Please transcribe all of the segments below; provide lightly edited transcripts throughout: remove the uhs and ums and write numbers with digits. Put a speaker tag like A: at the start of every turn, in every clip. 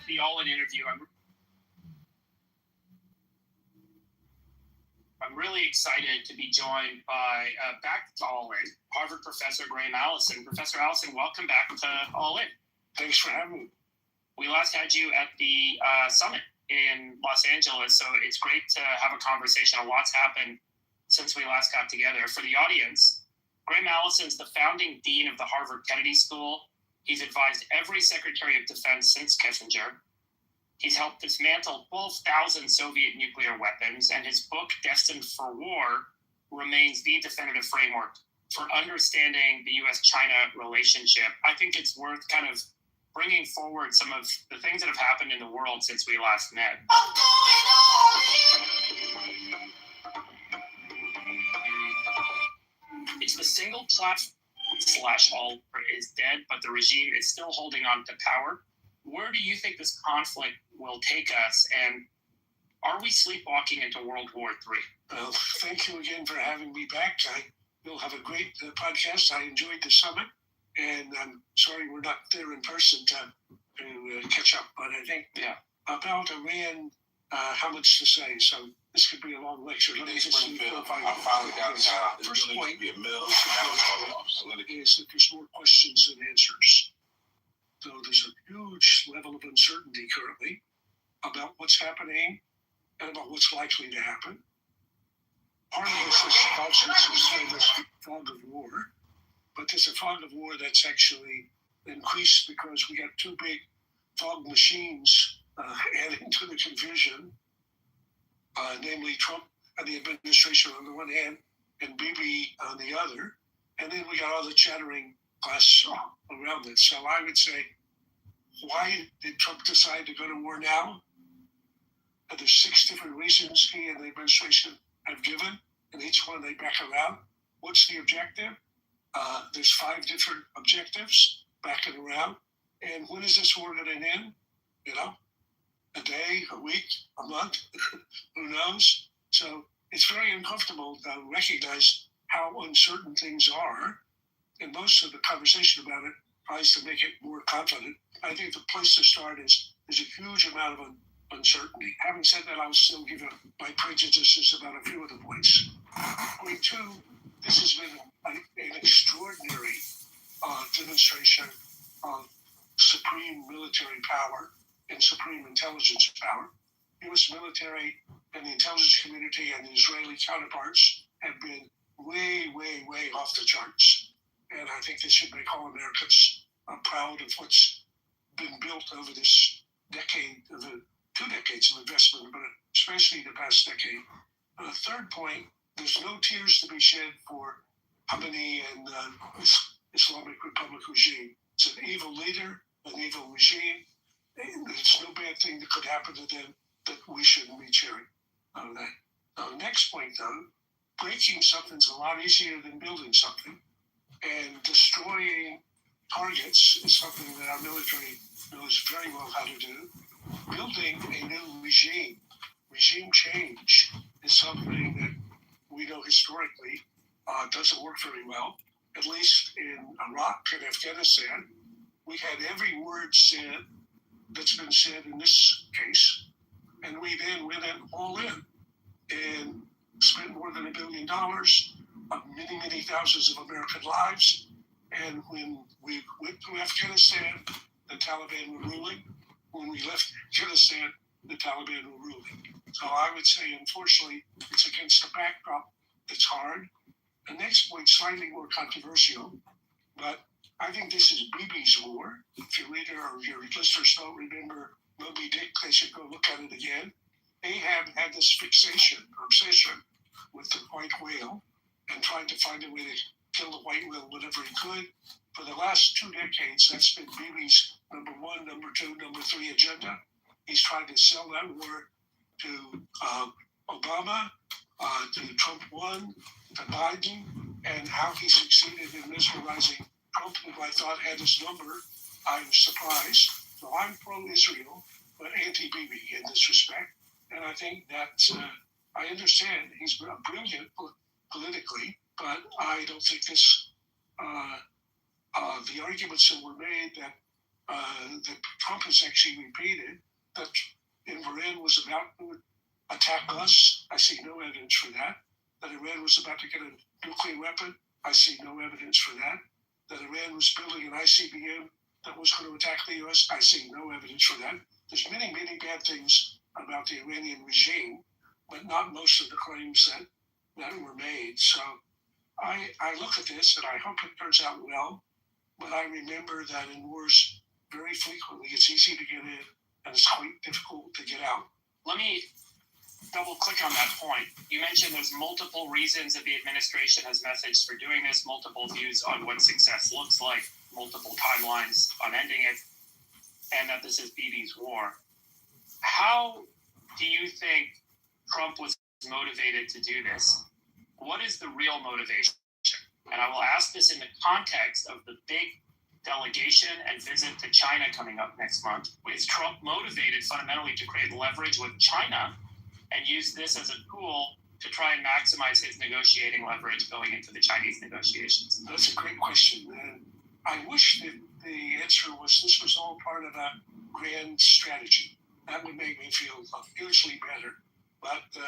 A: the All In interview. I'm really excited to be joined by, back to All In, Harvard professor Graham Allison. Professor Allison, welcome back to All In.
B: Thanks for having me.
A: We last had you at the summit in Los Angeles, so it's great to have a conversation. A lot's happened since we last got together. For the audience, Graham Allison's the founding dean of the Harvard Kennedy School. He's advised every Secretary of Defense since Kissinger. He's helped dismantle 12,000 Soviet nuclear weapons, and his book, Destined for War, remains the definitive framework for understanding the U.S.-China relationship. I think it's worth kind of bringing forward some of the things that have happened in the world since we last met. It's the single platform / all is dead, but the regime is still holding on to power. Where do you think this conflict will take us, and are we sleepwalking into World War III?
B: Well, thank you again for having me back. You'll have a great podcast. I enjoyed the summit, and I'm sorry we're not there in person to catch up, but I think about Iran, how much to say. So this could be a long lecture. Let me just see if I finally got it. First point is that there's more questions than answers. So there's a huge level of uncertainty currently about what's happening and about what's likely to happen. Part of this is this famous fog of war, but there's a fog of war that's actually increased because we got two big fog machines adding to the confusion, namely Trump and the administration on the one hand and Bibi on the other, and then we got all the chattering class around it. So I would say, why did Trump decide to go to war now? There's 6 different reasons he and the administration have given, and each one they back around. What's the objective? There's 5 different objectives backing around. And when is this war going to end? A day, a week, a month, who knows? So it's very uncomfortable to recognize how uncertain things are. And most of the conversation about it tries to make it more confident. I think the place to start is there's a huge amount of uncertainty. Having said that, I'll still give my prejudices about a few of the points. Point 2, this has been an extraordinary demonstration of supreme military power and supreme intelligence power. U.S. military and the intelligence community and the Israeli counterparts have been way, way, way off the charts. And I think this should make all Americans proud of what's been built over this decade, 2 decades of investment, but especially the past decade. Third point, there's no tears to be shed for Khamenei and the Islamic Republic regime. It's an evil leader, an evil regime, and there's no bad thing that could happen to them that we shouldn't be cheering on that. Next point, though, breaking something's a lot easier than building something. And destroying targets is something that our military knows very well how to do. Building a new regime change, is something that we know historically doesn't work very well. At least in Iraq and Afghanistan, we had every word said that's been said in this case, and we then went all in and spent more than $1 billion, many, many thousands of American lives. And when we went to Afghanistan, the Taliban were ruling. When we left Afghanistan, the Taliban were ruling. So I would say, unfortunately, it's against a backdrop that's hard. The next point, slightly more controversial, but I think this is Bibi's war. If your reader or your listeners don't remember Moby Dick, they should go look at it again. Ahab had this fixation or obsession with the white whale and trying to find a way to kill the white whale whenever he could. For the last 2 decades, that's been Bibi's number 1, number 2, number 3 agenda. He's tried to sell that war to Obama, to Trump 1, to Biden, and how he succeeded in mesmerizing Trump, who I thought had his number. I'm surprised. So I'm pro-Israel, but anti-Bibi in this respect. And I think that I understand he's brilliant politically, but I don't think this, the arguments that were made that that Trump has actually repeated that Iran was about to attack us. I see no evidence for that. That Iran was about to get a nuclear weapon. I see no evidence for that. That Iran was building an ICBM that was going to attack the U.S. I see no evidence for that. There's many, many bad things about the Iranian regime, but not most of the claims that were made. So I look at this and I hope it turns out well, but I remember that in wars, very frequently it's easy to get in and it's quite difficult to get out.
A: Let me double click on that point. You mentioned there's multiple reasons that the administration has messaged for doing this, multiple views on what success looks like, multiple timelines on ending it, and that this is Bibi's war. How do you think Trump was motivated to do this? What is the real motivation? And I will ask this in the context of the big delegation and visit to China coming up next month. Is Trump motivated fundamentally to create leverage with China and use this as a tool to try and maximize his negotiating leverage going into the Chinese negotiations?
B: That's a great question. I wish that the answer was this was all part of a grand strategy. That would make me feel hugely better. But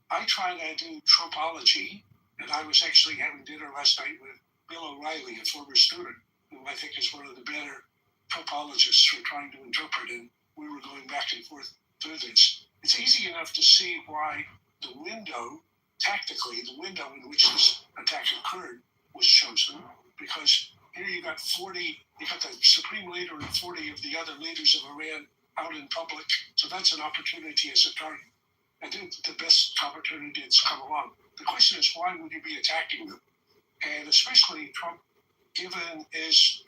B: I try to do Trumpology, and I was actually having dinner last night with Bill O'Reilly, a former student, who I think is one of the better Trumpologists for trying to interpret, and we were going back and forth through this. It's easy enough to see why the window, tactically, the window in which this attack occurred was chosen, because here you got the Supreme Leader and 40 of the other leaders of Iran out in public, so that's an opportunity as a target. I think the best opportunity that's come along. The question is, why would you be attacking them? And especially Trump, given his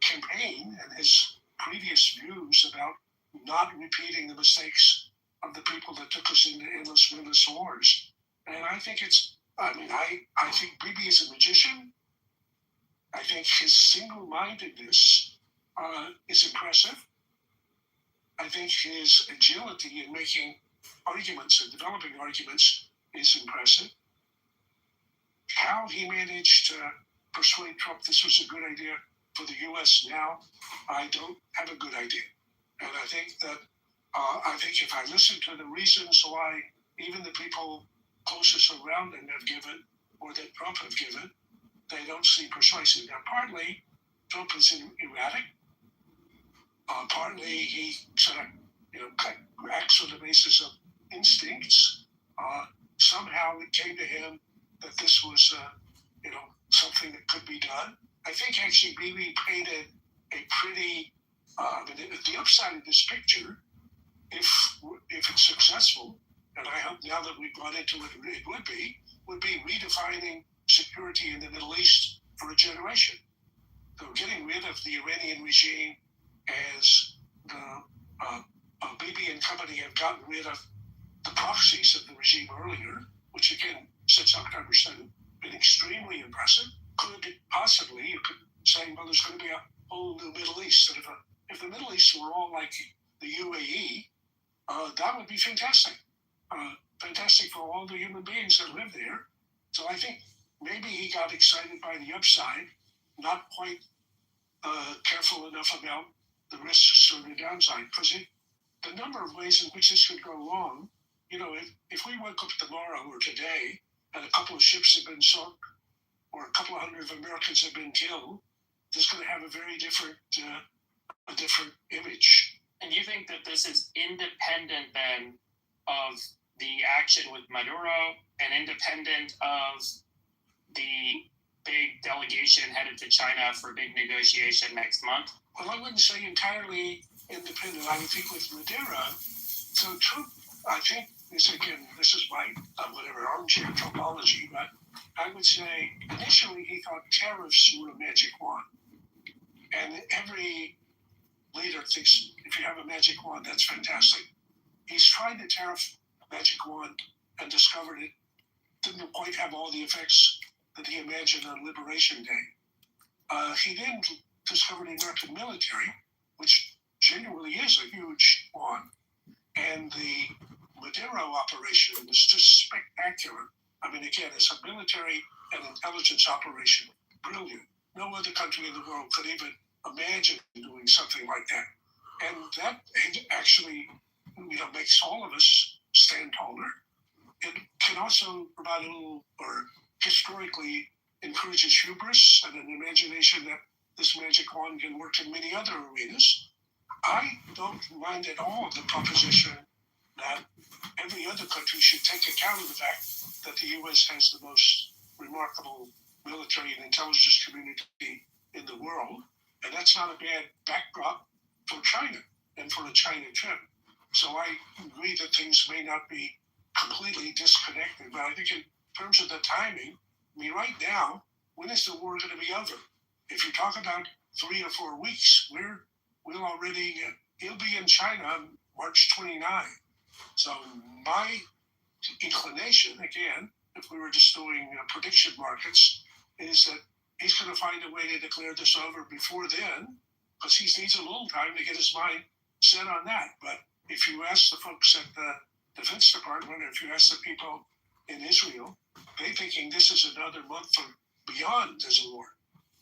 B: campaign and his previous views about not repeating the mistakes of the people that took us into endless wars. And I think I think Bibi is a magician. I think his single-mindedness is impressive. I think his agility in making arguments and developing arguments is impressive. How he managed to persuade Trump this was a good idea for the U.S. now, I don't have a good idea. And I think that if I listen to the reasons why even the people closest around him have given, or that Trump have given, they don't seem persuasive. Now, partly Trump is erratic. Partly he sort of acts on the basis of instincts. Somehow it came to him that this was something that could be done. I think actually Bibi painted a pretty the upside of this picture, if it's successful, and I hope now that we've gone into it, it would be redefining security in the Middle East for a generation. So getting rid of the Iranian regime as the Bibi and company have gotten rid of the proxies of the regime earlier, which again, since October 7th, been extremely impressive. You could say, well, there's going to be a whole new Middle East. And if the Middle East were all like the UAE, that would be fantastic. Fantastic for all the human beings that live there. So I think maybe he got excited by the upside, not quite careful enough about the risks or the downside. Because the number of ways in which this could go wrong, if we woke up tomorrow or today and a couple of ships have been sunk or a couple of hundred of Americans have been killed, this is going to have a very different image.
A: And you think that this is independent then of the action with Maduro and independent of the big delegation headed to China for a big negotiation next month?
B: Well, I wouldn't say entirely independent. I would think with Maduro, so Trump, I think this is my armchair Trumpology, but I would say initially he thought tariffs were a magic wand. And every leader thinks if you have a magic wand, that's fantastic. He's tried the tariff magic wand and discovered it didn't quite have all the effects that he imagined on Liberation Day. He then discovered the American military, which genuinely is a huge wand. And the Maduro operation was just spectacular. I mean, again, it's a military and intelligence operation. Brilliant. No other country in the world could even imagine doing something like that. And that actually, makes all of us stand taller. It can also provide a little, or historically encourages hubris and an imagination that this magic wand can work in many other arenas. I don't mind at all the proposition that every other country should take account of the fact that the U.S. has the most remarkable military and intelligence community in the world, and that's not a bad backdrop for China and for a China trip. So I agree that things may not be completely disconnected, but I think in terms of the timing, right now, when is the war going to be over? If you talk about 3 or 4 weeks, we'll already, he'll be in China on March 29. So my inclination, again, if we were just doing prediction markets, is that he's going to find a way to declare this over before then, because he needs a little time to get his mind set on that. But if you ask the folks at the Defense Department, or if you ask the people in Israel, they're thinking this is another month or beyond as a war.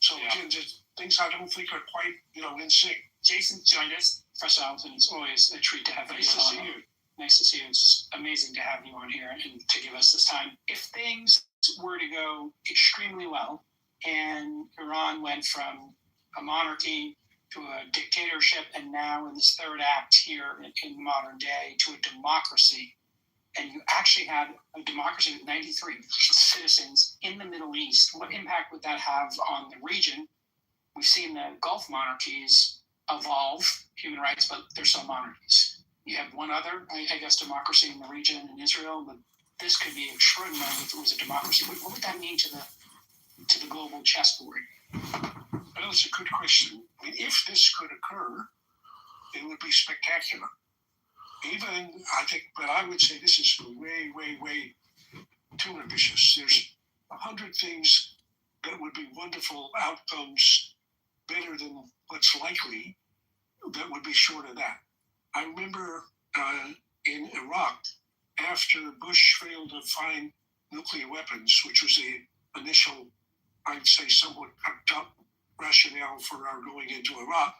B: So again, just things I don't think are quite, in sync.
A: Jason joined us.
C: Professor Alton, it's always a treat to have
B: Nice to see you.
C: Nice to see you. It's amazing to have you on here and to give us this time. If things were to go extremely well and Iran went from a monarchy to a dictatorship and now in this third act here in modern day to a democracy, and you actually had a democracy with 93 citizens in the Middle East, what impact would that have on the region? We've seen the Gulf monarchies evolve human rights, but they're still monarchies. You have one other, I guess, democracy in the region in Israel, but this could be extraordinary if it was a democracy. What would that mean to the global chessboard?
B: Well, it's a good question. I mean, if this could occur, it would be spectacular. Even, I think, but I would say this is way, way, way too ambitious. There's 100 things that would be wonderful outcomes, better than what's likely, that would be short of that. I remember in Iraq, after Bush failed to find nuclear weapons, which was the initial, I'd say, somewhat cooked up rationale for our going into Iraq,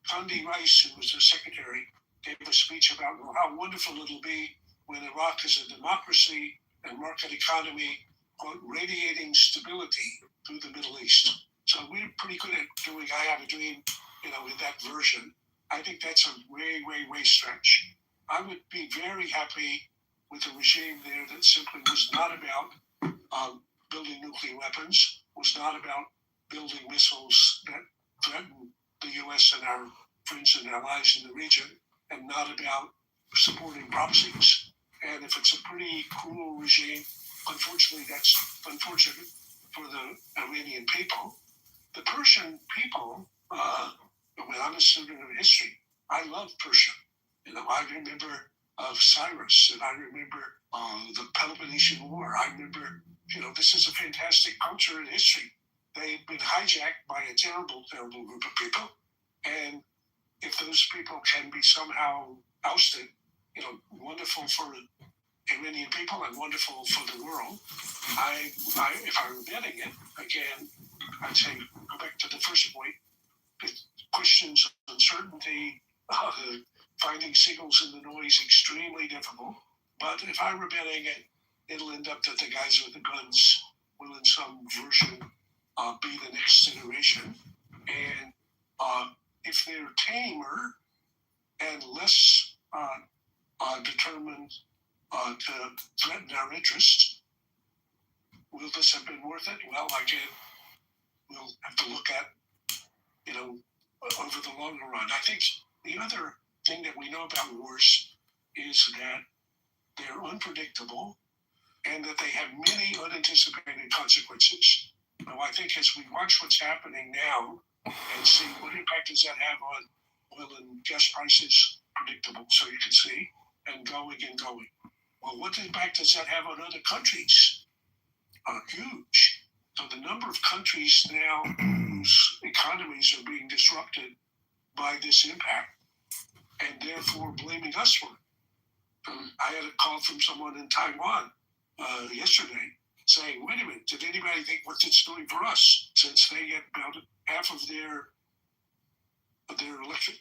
B: Condi Rice, who was the secretary, gave a speech about how wonderful it'll be when Iraq is a democracy and market economy, quote, radiating stability through the Middle East. So we're pretty good at doing I Have a Dream, in that version. I think that's a way, way, way stretch. I would be very happy with a regime there that simply was not about building nuclear weapons, was not about building missiles that threaten the U.S. and our friends and allies in the region, and not about supporting proxies. And if it's a pretty cruel regime, unfortunately, that's unfortunate for the Iranian people. The Persian people, when I'm a student of history, I love Persia. I remember Cyrus, and I remember the Peloponnesian War. I remember, this is a fantastic culture and history. They've been hijacked by a terrible, terrible group of people. And if those people can be somehow ousted, wonderful for Iranian people and wonderful for the world. If I were betting it, again, I'd say go back to the first point. It questions uncertainty, finding signals in the noise extremely difficult. But if I were betting it, it'll end up that the guys with the guns will in some version be the next generation. And if they're tamer and less determined to threaten our interests, will this have been worth it? Well, again, we'll have to look at, over the longer run. I think the other thing that we know about wars is that they're unpredictable and that they have many unanticipated consequences. Now, I think as we watch what's happening now and see what impact does that have on oil and gas prices, predictable, so you can see, and going and going. Well, what impact does that have on other countries? Huge. So the number of countries now whose economies are being disrupted by this impact, and therefore blaming us for it. I had a call from someone in Taiwan yesterday saying, wait a minute, did anybody think what's it's doing for us? Since they get about half of their their election.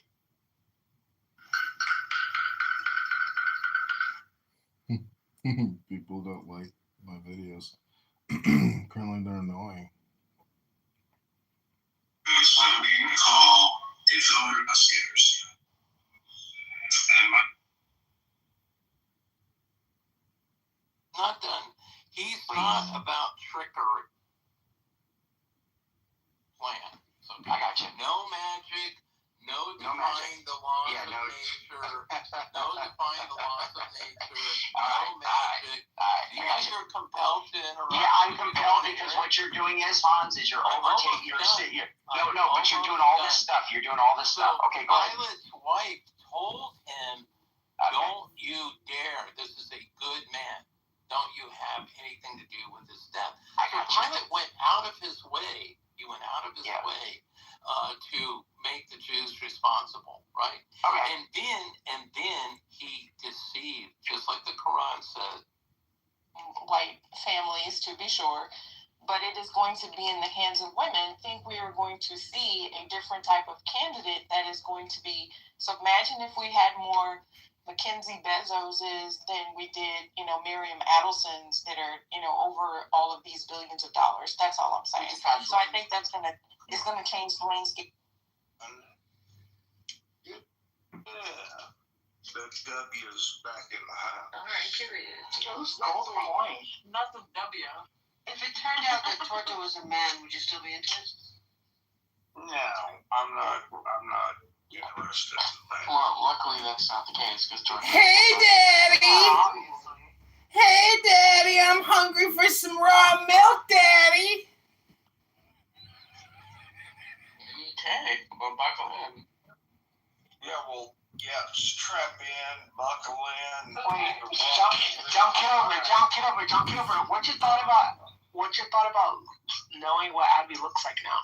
D: People don't like my videos. Currently, they're annoying.
E: Call Kitover investigators.
F: Not done. He's not about trickery. Plan. So
C: I got you.
F: no magic. No defying the laws of nature. No defying the laws of nature. No magic. You guys are compelled to interact.
C: Yeah, I'm compelled because what you're doing is, Hans, is you're overtaking your city. No, but you're doing all this stuff. You're doing all this stuff. Okay, go ahead.
F: Pilate's wife told him, don't you dare. This is a good man. Don't you have anything to do with his death. So Pilate went out of his way. He went out of his way to make the Jews responsible, right?
C: Okay.
F: And then he deceived, just like the Quran said.
G: White families, to be sure, but it is going to be in the hands of women. I think we are going to see a different type of candidate that is going to be. So imagine if we had more Mackenzie Bezoses than we did, Miriam Adelsons that are, over all of these billions of dollars. That's all I'm saying. So I think it's gonna change the landscape.
E: Yeah. That W is back in the house.
G: All right, period.
C: Who's the point?
G: Not the W.
H: If it turned out that Torto was a man, would you still be interested?
E: No, I'm not interested in that.
F: Well, luckily that's not the case because
I: Hey, Daddy! Hey, Daddy, I'm hungry for some raw milk, Daddy.
F: Okay, well, buckle in.
E: Yeah, well, strap in, buckle in.
C: Wait, John Kitover. What you thought about knowing what Abby looks like now?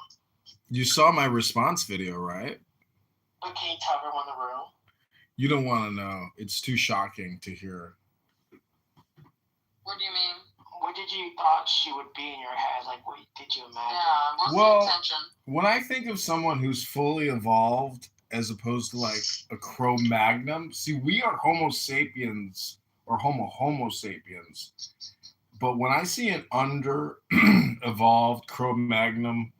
D: You saw my response video, right?
C: But can you tell everyone in the room?
D: You don't want to know. It's too shocking to hear.
G: What do you mean?
C: What did you thought she would be in your head? Like, what did you imagine?
G: Yeah, what's
D: Well,
G: the intention?
D: When I think of someone who's fully evolved as opposed to like a Cro-Magnon, see, we are Homo sapiens or Homo sapiens. But when I see an under-evolved Cro-Magnon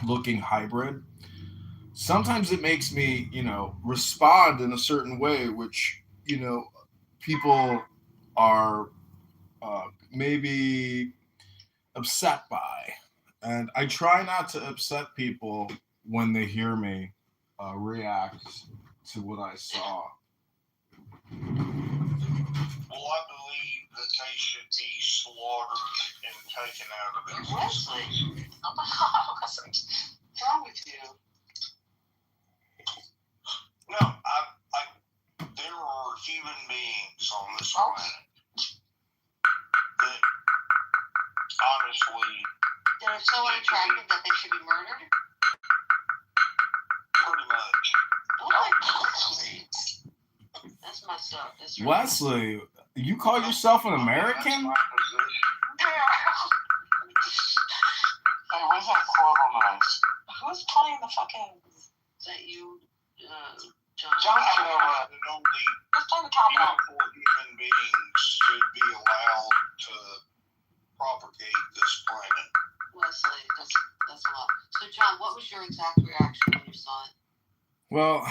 D: looking hybrid, sometimes it makes me, respond in a certain way, which, people are maybe upset by. And I try not to upset people when they hear me react to what I saw.
E: Well, I believe that they should be slaughtered and taken out of existence.
H: Wesley,
G: What's wrong with you?
E: No, there are human beings on this planet that honestly
H: they're so unattractive that they should be murdered?
E: pretty much.
H: That's messed up. That's really
D: Wesley, you call yourself an American?
E: That's my position.
C: Hey, where's that Corval knife? Who's playing the fucking...
H: Is that you, John?
C: John Kitover.
E: That only
C: Who's playing the top half?
E: beautiful human beings should be allowed to propagate this planet.
H: Wesley, that's a lot. So, John, what was your exact reaction when you saw it?
D: Well,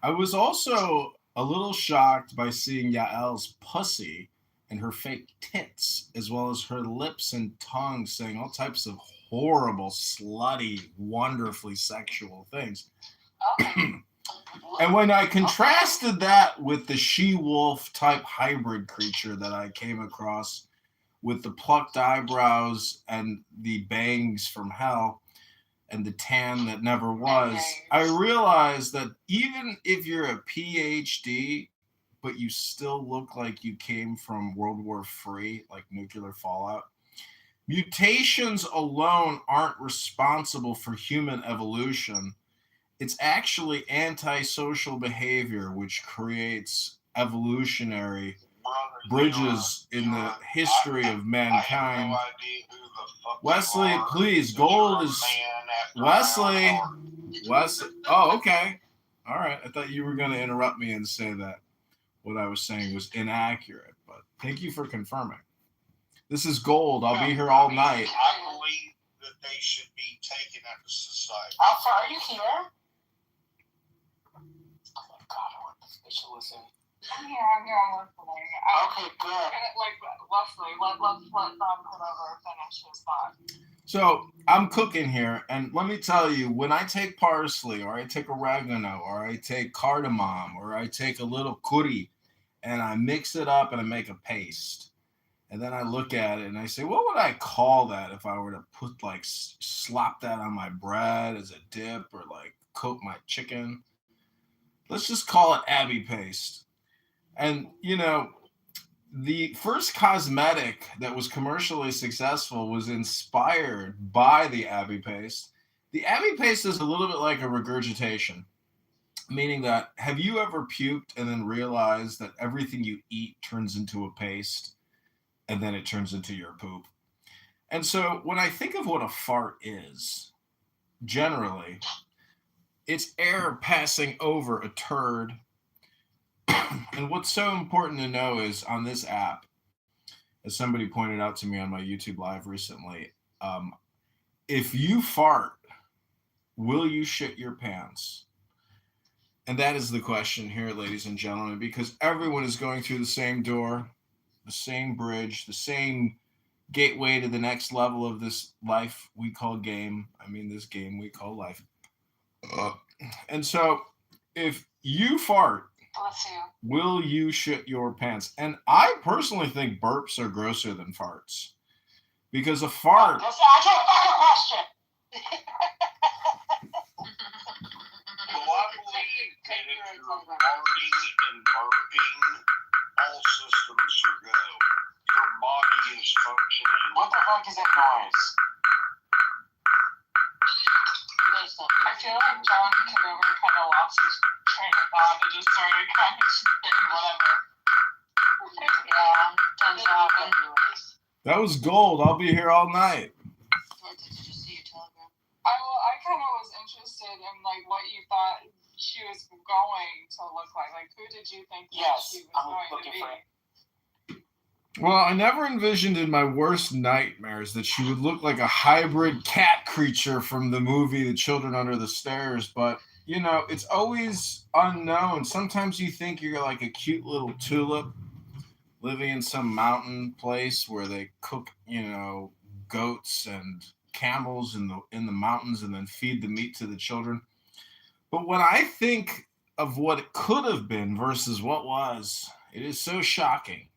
D: I was also a little shocked by seeing Yael's pussy and her fake tits, as well as her lips and tongue saying all types of horrible, slutty, wonderfully sexual things. And when I contrasted that with the she-wolf type hybrid creature that I came across with the plucked eyebrows and the bangs from hell and the tan that never was, I realized that even if you're a PhD, but you still look like you came from World War III, like nuclear fallout, mutations alone aren't responsible for human evolution. It's actually antisocial behavior which creates evolutionary bridges in the history of mankind.
E: I have no idea who the fuck
D: Wesley,
E: you are.
D: please,
E: But you're
D: gold
E: a
D: is...
E: man after
D: Wesley,
E: my heart.
D: Wesley. Oh, okay. All right. I thought you were going to interrupt me and say that what I was saying was inaccurate, but thank you for confirming. This is gold. I'll be here all night.
E: I believe that they should be taken out of society.
C: Alpha, are you here? Oh my God, I want this bitch to listen.
G: I'm listening.
C: Okay, good.
G: Like, Leslie, let's let Kitover finish his thought.
D: So I'm cooking here, and let me tell you, when I take parsley, or I take oregano, or I take cardamom, or I take a little curry, and I mix it up and I make a paste, and then I look at it and I say, what would I call that if I were to put like slop that on my bread as a dip, or like coat my chicken? Let's just call it Abbey paste. And you know, the first cosmetic that was commercially successful was inspired by the Abbey paste. The Abbey paste is a little bit like a regurgitation, meaning that, have you ever puked and then realized that everything you eat turns into a paste and then it turns into your poop? And so when I think of what a fart is, generally, it's air passing over a turd. And what's so important to know is on this app, as somebody pointed out to me on my YouTube live recently, if you fart, will you shit your pants? And that is the question here, ladies and gentlemen, because everyone is going through the same door, the same bridge, the same gateway to the next level of this life we call game. I mean, this game we call life. And so if you fart, will you shit your pants? And I personally think burps are grosser than farts. Because a fart...
C: That's not a fucking question.
E: Well, I believe that if you're farting and burping, all systems are go. Your body is functioning.
C: What the fuck is that noise?
G: I feel like John Kitover kind of lost his train of thought and just started kind of spitting whatever.
H: Yeah, done job anyways.
D: That was gold. I'll be here all night.
H: Did you see your telegram?
G: I kind of was interested in like what you thought she was going to look like. Like, who did you think that
C: Yes,
G: she was
C: I'm
G: going to
C: looking
G: be?
C: for it.
D: Well, I never envisioned in my worst nightmares that she would look like a hybrid cat creature from the movie The Children Under the Stairs, but, you know, it's always unknown. Sometimes you think you're like a cute little tulip living in some mountain place where they cook, you know, goats and camels in the mountains and then feed the meat to the children. But when I think of what it could have been versus what was, it is so shocking,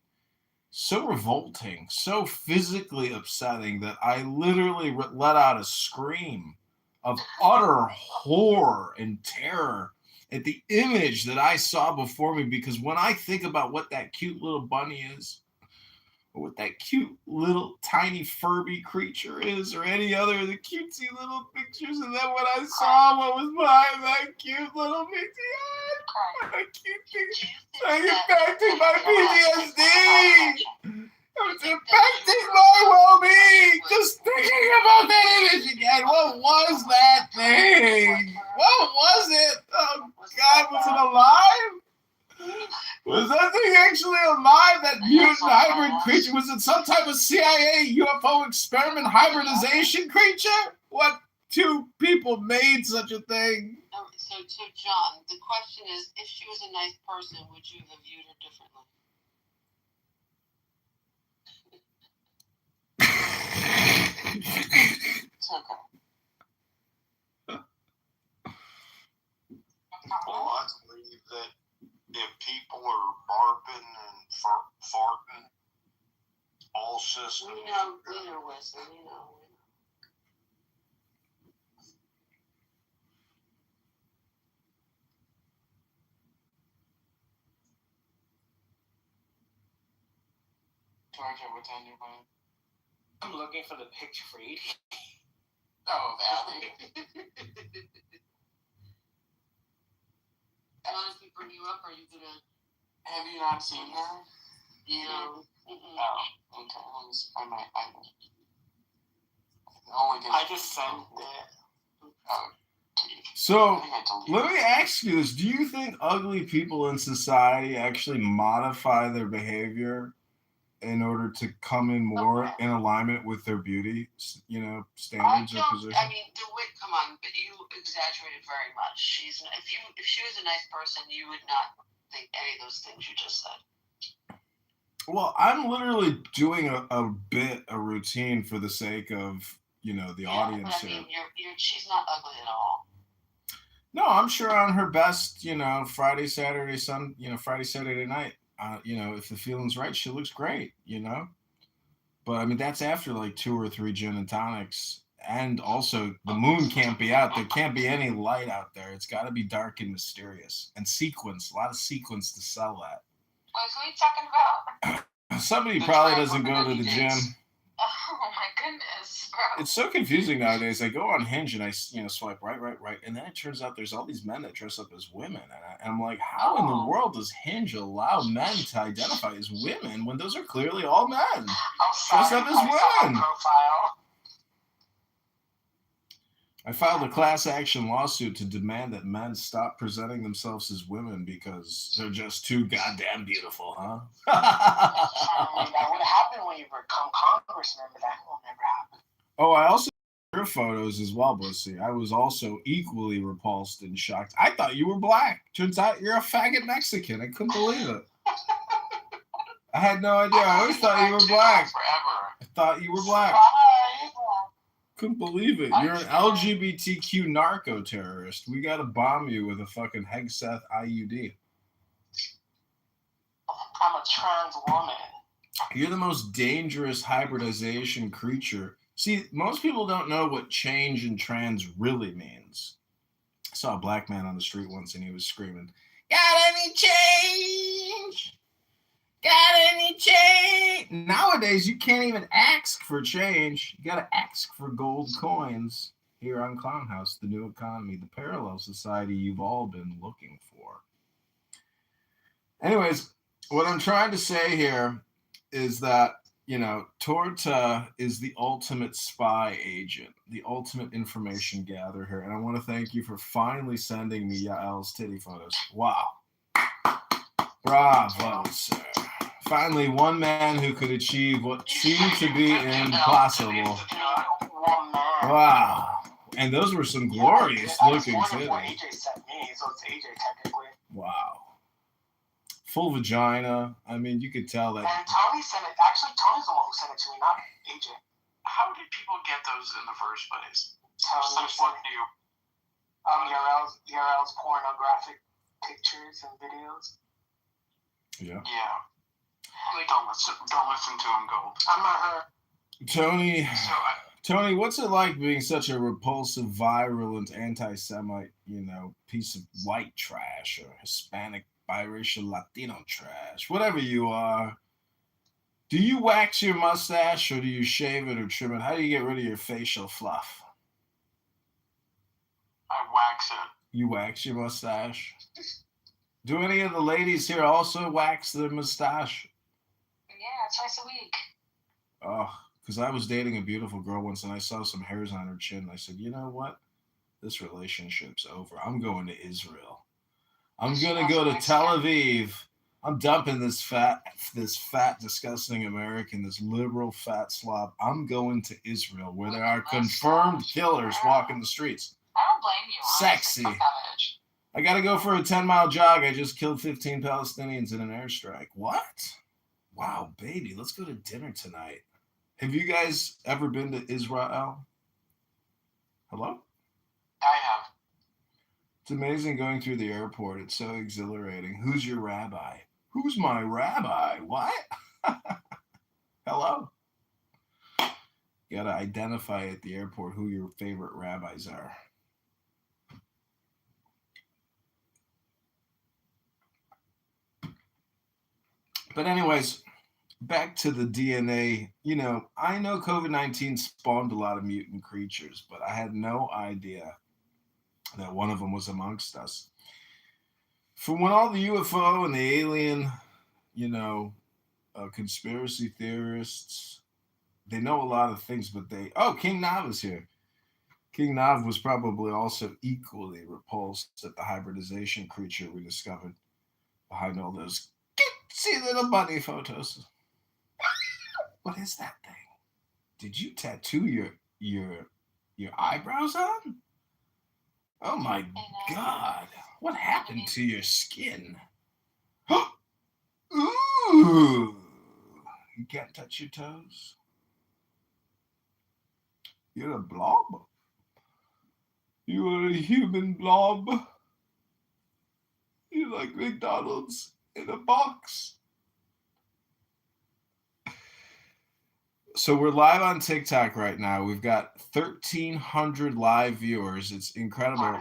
D: so revolting, so physically upsetting that I literally let out a scream of utter horror and terror at the image that I saw before me. Because when I think about what that cute little bunny is, or what that cute little tiny Furby creature is, or any other of the cutesy little pictures, and then when I saw what was behind that cute little PTSD, that cute thing, I get back to my PTSD. It's affecting my well-being. Just thinking about that image again. What was that thing? What was it? Oh God, was it alive? Was that thing actually alive? That mutant hybrid creature? Was it some type of CIA UFO experiment hybridization creature? What two people made such a thing?
H: So John, the question is, if she was a nice person, would you have viewed her differently?
C: It's okay.
E: Well, I believe that if people are barping and farting, all systems
H: We know, Wesley, we know.
C: Georgia, what's on your mind? I'm looking for the picture for Edie. Oh, Abby.
H: John, if we bring you up, are you gonna?
C: Have you not seen her?
H: No.
C: Oh, okay. Let me see. I might. Only I just sent it to you.
D: So let me ask you this: do you think ugly people in society actually modify their behavior in order to come in more in alignment with their beauty, standards or position?
H: I mean, DeWitt, come on, but you exaggerated very much. If she was a nice person, you would not think any of those things you just said.
D: Well, I'm literally doing a routine for the sake of the audience
H: but I mean, she's not ugly at all.
D: No, I'm sure on her best, Friday, Saturday night, if the feeling's right, she looks great, But I mean, that's after like 2 or 3 gin and tonics. And also, the moon can't be out. There can't be any light out there. It's got to be dark and mysterious. And sequins, a lot of sequins to sell that.
G: Wait, who are you talking about?
D: Somebody probably doesn't go to the gym.
G: Oh my goodness, bro.
D: It's so confusing nowadays. I go on Hinge and I, swipe right, and then it turns out there's all these men that dress up as women, and I'm like, how in the world does Hinge allow men to identify as women when those are clearly all men dressed up as women? I filed a class action lawsuit to demand that men stop presenting themselves as women because they're just too goddamn beautiful, huh?
C: That would happen when you become congressman, but that will never happen.
D: Oh, I also your photos as well, Bussy. I was also equally repulsed and shocked. I thought you were black. Turns out you're a faggot Mexican. I couldn't believe it. I had no idea. I always thought you were black. I thought you were black. Couldn't believe it. You're an LGBTQ narco terrorist. We gotta bomb you with a fucking Hegseth IUD.
C: I'm a trans woman.
D: You're the most dangerous hybridization creature. See, most people don't know what change in trans really means. I saw a black man on the street once and he was screaming, "Got any change? Got any change?" Nowadays, you can't even ask for change. You gotta ask for gold coins. Here on Clown House, the new economy, the parallel society you've all been looking for. Anyways, what I'm trying to say here is that, Torta is the ultimate spy agent, the ultimate information gatherer here. And I want to thank you for finally sending me Yael's titty photos. Wow. Bravo, sir. Finally, one man who could achieve what seemed to be impossible. Wow. And those were some glorious looking titties.
C: AJ sent me, so it's AJ technically.
D: Wow. Full vagina. I mean, you could tell that.
C: And Tony sent it. Actually, Tony's the one who sent it to me, not AJ.
F: How did people get those in the first place?
C: Tony sent it to you. URL's pornographic pictures and videos.
D: Yeah.
F: Yeah. Don't listen to him, Gold.
C: I'm not her.
D: Tony, what's it like being such a repulsive, virulent, anti-Semite, piece of white trash or Hispanic, biracial, Latino trash, whatever you are? Do you wax your mustache or do you shave it or trim it? How do you get rid of your facial fluff?
F: I wax it.
D: You wax your mustache? Do any of the ladies here also wax their mustache?
G: Yeah, twice a week.
D: Oh, because I was dating a beautiful girl once and I saw some hairs on her chin. And I said, you know what? This relationship's over. I'm going to Israel. I'm going to go to Tel Aviv. I'm dumping this fat, disgusting American, this liberal fat slob. I'm going to Israel where there are confirmed killers walking the streets.
G: I don't blame you.
D: Sexy. I got to go for a 10-mile jog. I just killed 15 Palestinians in an airstrike. What? Wow, baby, let's go to dinner tonight. Have you guys ever been to Israel? Hello?
C: I have.
D: It's amazing going through the airport. It's so exhilarating. Who's your rabbi? Who's my rabbi? What? Hello? You got to identify at the airport who your favorite rabbis are. But anyways, back to the DNA. I know COVID-19 spawned a lot of mutant creatures, but I had no idea that one of them was amongst us. From when all the UFO and the alien, conspiracy theorists, they know a lot of things, but King Nava's here. King Nav was probably also equally repulsed at the hybridization creature we discovered behind all those cutesy little bunny photos. What is that thing? Did you tattoo your eyebrows on? Oh my God! What happened to your skin? Ooh! You can't touch your toes. You're a blob. You are a human blob. You're like McDonald's in a box. So we're live on TikTok right now. We've got 1,300 live viewers. It's incredible.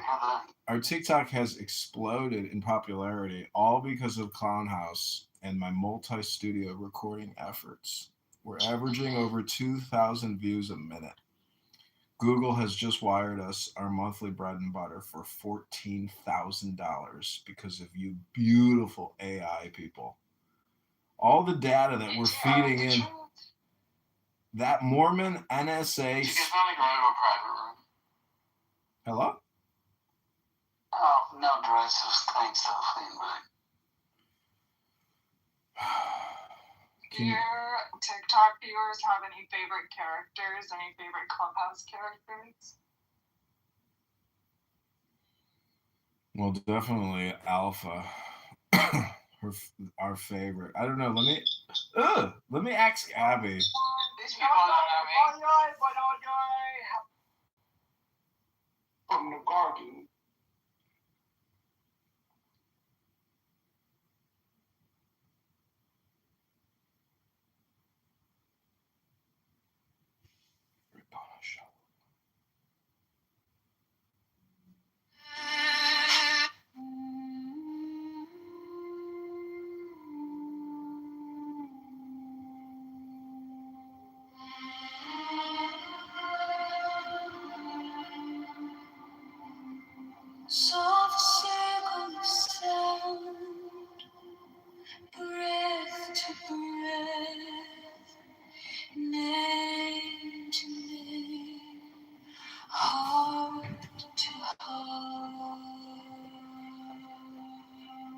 D: Our TikTok has exploded in popularity, all because of Clown House and my multi-studio recording efforts. We're averaging over 2,000 views a minute. Google has just wired us our monthly bread and butter for $14,000 because of you beautiful AI people. All the data that we're feeding in. That Mormon NSA.
F: You can finally go into a private room.
D: Hello?
F: Oh, no dresses. Thanks, Delphine.
J: Do your TikTok viewers have any favorite characters? Any favorite Clubhouse characters?
D: Well, definitely Alpha. Our favorite. I don't know. Let me ask Abby.
F: These people don't have me.
C: From the garden